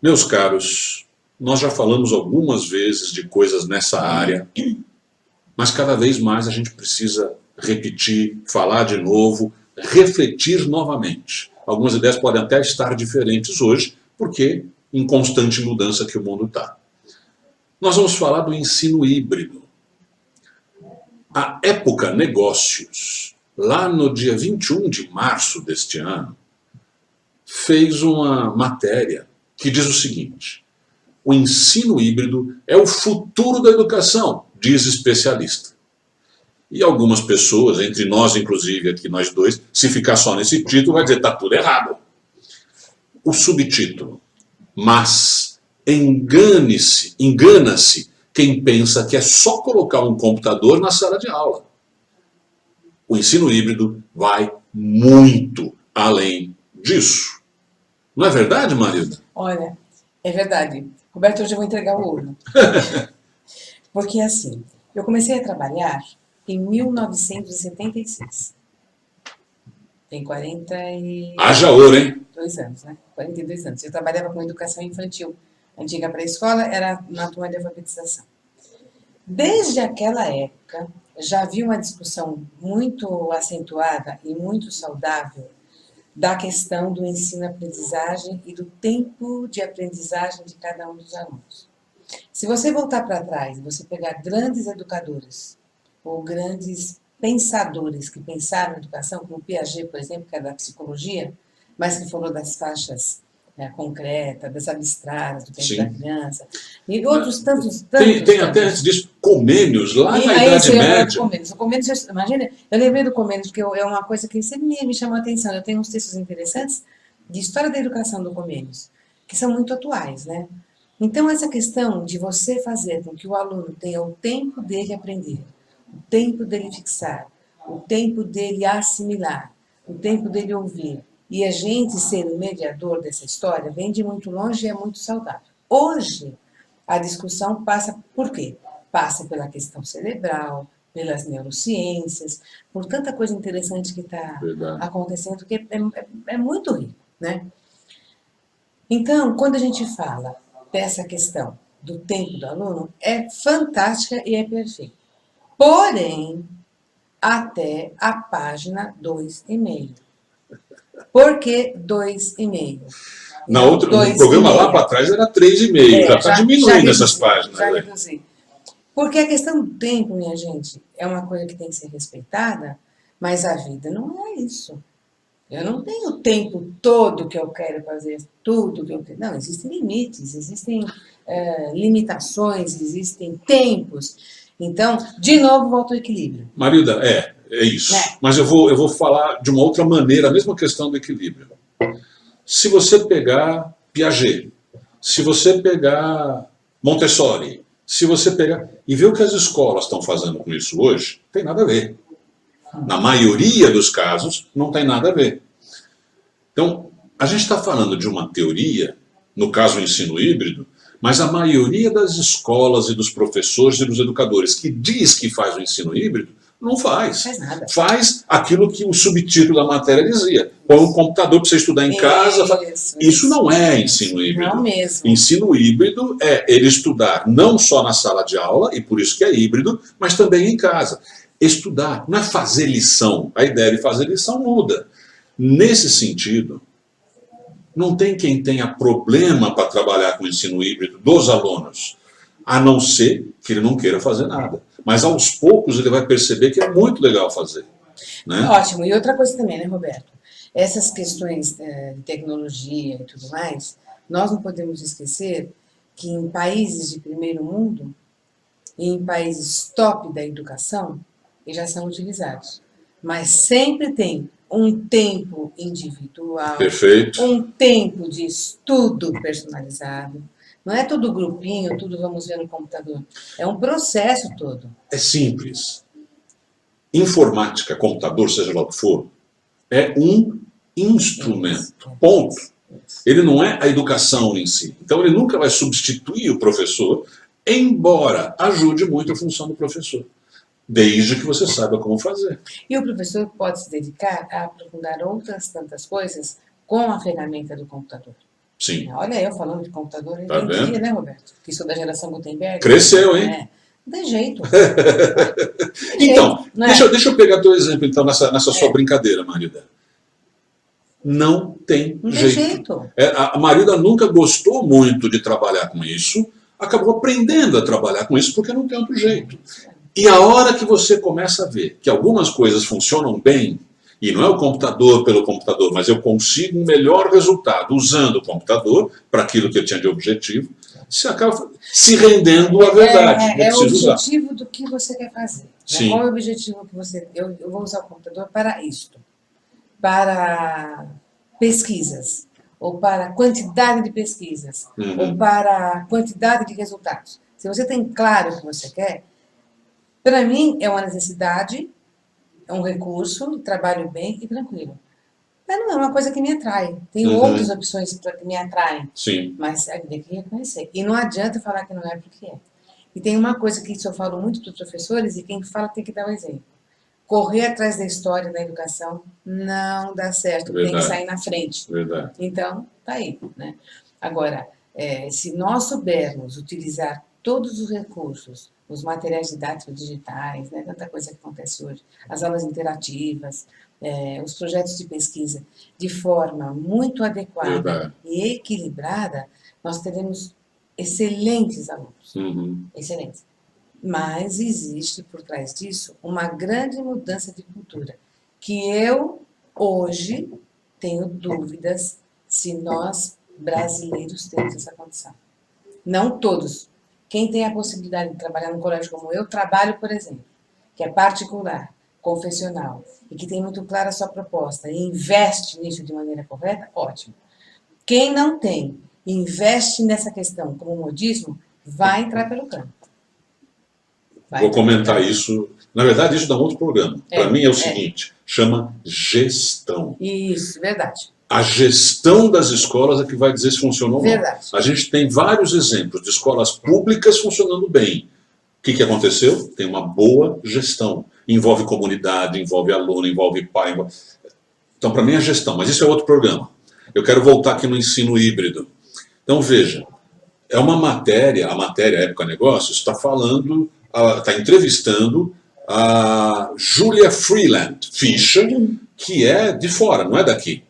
Meus caros, nós já falamos algumas vezes de coisas nessa área, mas cada vez mais a gente precisa repetir, falar de novo, refletir novamente. Algumas ideias podem até estar diferentes hoje, porque em constante mudança que o mundo está. Nós vamos falar do ensino híbrido. A Época Negócios, lá no dia 21 de março deste ano, fez uma matéria que diz o seguinte: o ensino híbrido é o futuro da educação, diz especialista. E algumas pessoas, entre nós inclusive aqui nós dois, se ficar só nesse título, vai dizer está tudo errado. O subtítulo: mas engana-se quem pensa que é só colocar um computador na sala de aula. O ensino híbrido vai muito além disso. Não é verdade, Marilda? Olha, é verdade. Roberto, hoje eu vou entregar o ouro. Porque assim, eu comecei a trabalhar em 1976. Tem 42 Haja ouro, hein? anos, né? 42 anos. Eu trabalhava com educação infantil. A antiga pré-escola era na turma de alfabetização. Desde aquela época, já havia uma discussão muito acentuada e muito saudável da questão do ensino-aprendizagem e do tempo de aprendizagem de cada um dos alunos. Se você voltar para trás, você pegar grandes educadores ou grandes pensadores que pensaram em educação, como Piaget, por exemplo, que é da psicologia, mas que falou das faixas concretas, das abstratas, do tempo Sim. da criança, e outros tantos. Tem até antes disso Comênios, lá na Idade Média. O Comênios, imagina, eu lembrei do Comênios, porque é uma coisa que sempre me chamou a atenção. Eu tenho uns textos interessantes de história da educação do Comênios, que são muito atuais, né? Então, essa questão de você fazer com que o aluno tenha o tempo dele aprender, o tempo dele fixar, o tempo dele assimilar, o tempo dele ouvir, e a gente ser o mediador dessa história, vem de muito longe e é muito saudável. Hoje, a discussão passa por quê? Passa pela questão cerebral, pelas neurociências, por tanta coisa interessante que está acontecendo, que é muito rico, né? Então, quando a gente fala dessa questão do tempo do aluno, é fantástica e é perfeita. Porém, até a página 2,5. Por que 2,5? No programa lá para trás era 3,5. Já está diminuindo essas páginas. Já reduzi. Porque a questão do tempo, minha gente, é uma coisa que tem que ser respeitada, mas a vida não é isso. Eu não tenho o tempo todo que eu quero fazer tudo que eu quero. Não, existem limites, existem limitações, existem tempos. Então, de novo, volta ao equilíbrio. Marilda, é isso. Mas eu vou falar de uma outra maneira, a mesma questão do equilíbrio. Se você pegar Piaget, se você pegar Montessori, se você pegar e ver o que as escolas estão fazendo com isso hoje, não tem nada a ver. Na maioria dos casos, não tem nada a ver. Então, a gente está falando de uma teoria, no caso o ensino híbrido, mas a maioria das escolas e dos professores e dos educadores que diz que faz o ensino híbrido, não faz. Faz nada. Faz aquilo que o subtítulo da matéria dizia. Põe um computador para você estudar em casa. Isso não é ensino híbrido. Não mesmo. Ensino híbrido é ele estudar não só na sala de aula, e por isso que é híbrido, mas também em casa. Estudar não é fazer lição. A ideia de fazer lição muda. Nesse sentido, não tem quem tenha problema para trabalhar com o ensino híbrido dos alunos, a não ser que ele não queira fazer nada. Mas aos poucos ele vai perceber que é muito legal fazer. Né? Ótimo. E outra coisa também, né, Roberto? Essas questões de tecnologia e tudo mais, nós não podemos esquecer que em países de primeiro mundo e em países top da educação, eles já são utilizados. Mas sempre tem um tempo individual, Perfeito. Um tempo de estudo personalizado. Não é todo grupinho, tudo vamos ver no computador. É um processo todo. É simples. Informática, computador, seja lá o que for, é um instrumento. Ponto. Ele não é a educação em si. Então ele nunca vai substituir o professor, embora ajude muito a função do professor. Desde que você saiba como fazer. E o professor pode se dedicar a aprofundar outras tantas coisas com a ferramenta do computador. Sim. Olha, eu falando de computador, eu Tá entendia, vendo? né, Roberto? Que sou da geração Gutenberg. Cresceu, hein? É. Não tem jeito. Não tem Então, jeito, não é? deixa eu pegar teu exemplo, então, nessa sua É. brincadeira, Marida. Não tem Não tem jeito. jeito. A Marida nunca gostou muito de trabalhar com isso, acabou aprendendo a trabalhar com isso porque não tem outro jeito. E a hora que você começa a ver que algumas coisas funcionam bem, e não é o computador pelo computador, mas eu consigo um melhor resultado usando o computador para aquilo que eu tinha de objetivo, você acaba se rendendo à verdade. Eu É o preciso usar. objetivo do que você quer fazer. Né? Sim. Qual é o objetivo que você... Eu vou usar o computador para isto. Para pesquisas, ou para quantidade de pesquisas, ou para quantidade de resultados. Se você tem claro o que você quer, para mim é uma necessidade, é um recurso, trabalho bem e tranquilo. Mas não é uma coisa que me atrai. Tem outras opções que me atraem. Sim. Mas tem que reconhecer. E não adianta falar que não é porque é. E tem uma coisa que isso eu falo muito para os professores, e quem fala tem que dar o exemplo. Correr atrás da história da educação não dá certo, Verdade. tem que sair na frente. Verdade. Então, tá aí. Né? Agora, se nós soubermos utilizar todos os recursos, os materiais didáticos digitais, né, tanta coisa que acontece hoje, as aulas interativas, os projetos de pesquisa, de forma muito adequada Verdade. e equilibrada, nós teremos excelentes alunos. Excelentes. Mas existe por trás disso uma grande mudança de cultura, que eu, hoje, tenho dúvidas se nós, brasileiros, temos essa condição. Não todos. Quem tem a possibilidade de trabalhar num colégio como eu, trabalho, por exemplo, que é particular, confessional, e que tem muito clara a sua proposta, e investe nisso de maneira correta, ótimo. Quem não tem, investe nessa questão como modismo, vai entrar pelo canto. Vou comentar isso. Na verdade, isso dá um outro programa. Para mim é o seguinte, chama gestão. Isso, verdade. A gestão das escolas é que vai dizer se funcionou ou não. Verdade. A gente tem vários exemplos de escolas públicas funcionando bem. O que aconteceu? Tem uma boa gestão. Envolve comunidade, envolve aluno, envolve pai. Então, para mim é gestão, mas isso é outro programa. Eu quero voltar aqui no ensino híbrido. Então, veja, é uma matéria, a matéria Época Negócios, está falando, está entrevistando a Julia Freeland Fischer, que é de fora, não é daqui.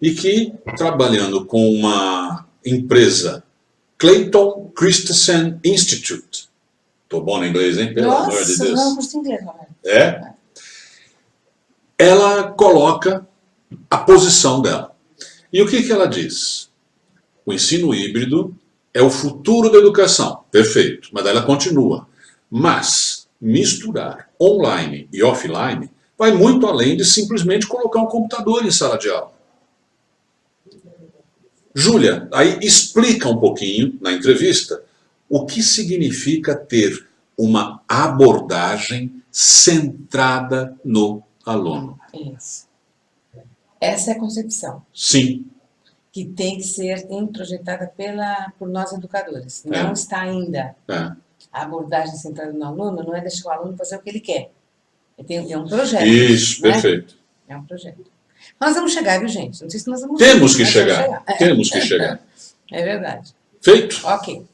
E que, trabalhando com uma empresa, Clayton Christensen Institute. Estou bom no inglês, hein? Pelo amor de Deus. Não, curso inglês, não é? Ela coloca a posição dela. E o que ela diz? O ensino híbrido é o futuro da educação. Perfeito. Mas ela continua. Mas misturar online e offline vai muito além de simplesmente colocar um computador em sala de aula. Júlia, aí explica um pouquinho na entrevista o que significa ter uma abordagem centrada no aluno. Isso. Essa é a concepção. Sim. Que tem que ser introjetada por nós educadores. Não está ainda. A abordagem centrada no aluno não é deixar o aluno fazer o que ele quer. É um projeto. Isso, né? Perfeito. É um projeto. Nós vamos chegar, viu, gente? Não sei se nós vamos Temos que chegar. Temos que chegar. É verdade. Feito? Ok.